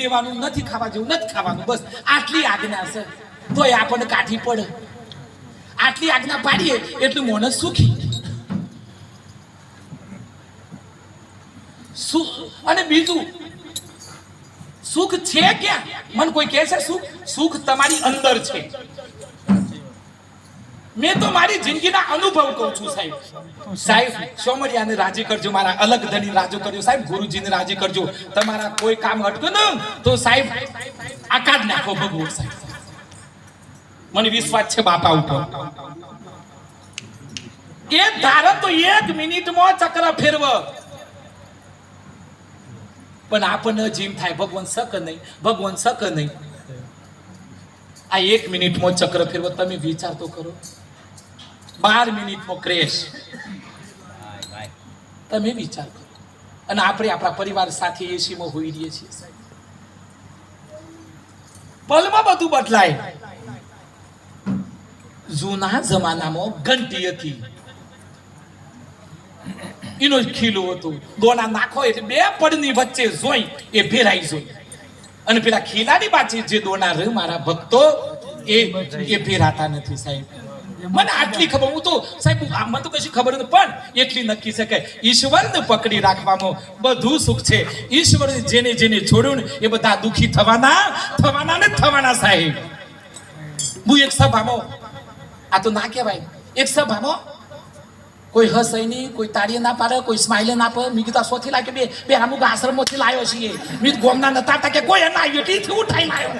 દેવાનું, નથી ખાવા જેવું, નથી ખાવાનું, બસ આટલી આજ્ઞા છે. તોય આપણને કાઠી પડે. આટલી આજ્ઞા પાડીએ એટલું માણસ સુખી. અને બીજું સુખ છે ક્યાં? મને કોઈ કહે છે સુખ તમારી અંદર છે. મેં તો મારી જિંદગીના અનુભવ કહું છું સાહેબ. સોમરિયાને રાજી કરજો, મારા અલગ ધણી રાજી કરજો સાહેબ, ગુરુજીને રાજી કરજો. તમારા કોઈ કામ અટકે ને તો સાહેબ આકા જ નાખો ભગવાન સાહેબ. મને વિશ્વાસ છે બાપા ઉપર. એ ધારો તો 1 મિનિટમાં ચક્ર ફેરવ, પણ આપણને જીમ થાય ભગવાન શક નહીં, ભગવાન શક નહીં. આ 1 મિનિટમાં ચક્ર ફેરવ. તમે વિચાર તો કરો. 12 મિનિટમાં ક્રેશ. તમે વિચાર કરો. અને આપણે આપણા પરિવાર સાથે એસીમાં હોઈ રહીએ છીએ સાહેબ. પલમાં બધું બદલાય. જૂના જમાનામાં ઘંટી હતી, એનો ખીલો હતો. દોણા નાખો એટલે 2 પડની વચ્ચે જોઈ એ ભેરાઈ જોઈ. અને પેલા ખીલાની પાછી જે દોણા રહ્યું મારા ભક્તો એ ભેરાતા નથી સાહેબ. મને આટલી ખબર. હું તો સાહેબ મને તો કશી ખબર નથી, પણ એટલી નક્કી છે કે ઈશ્વરને પકડી રાખવામાં બધું સુખ છે. ઈશ્વર જેને જેને છોડ્યું ને એ બધા દુખી થવાના ને થવાના સાહેબ. હું એક સભામાં, આ તો ના કહેવાય, એક સભામાં કોઈ હસે નહીં, કોઈ તાળીએ ના પાડે, કોઈ સ્માઇલે ના પડે. મેં કીધું સોથી લાગે બે અમુક આશ્રમોથી લાવ્યો છીએ. મેં ગોમના નતા કે કોઈ ના એટલીથી ઉઠાઈ લાવ્યો.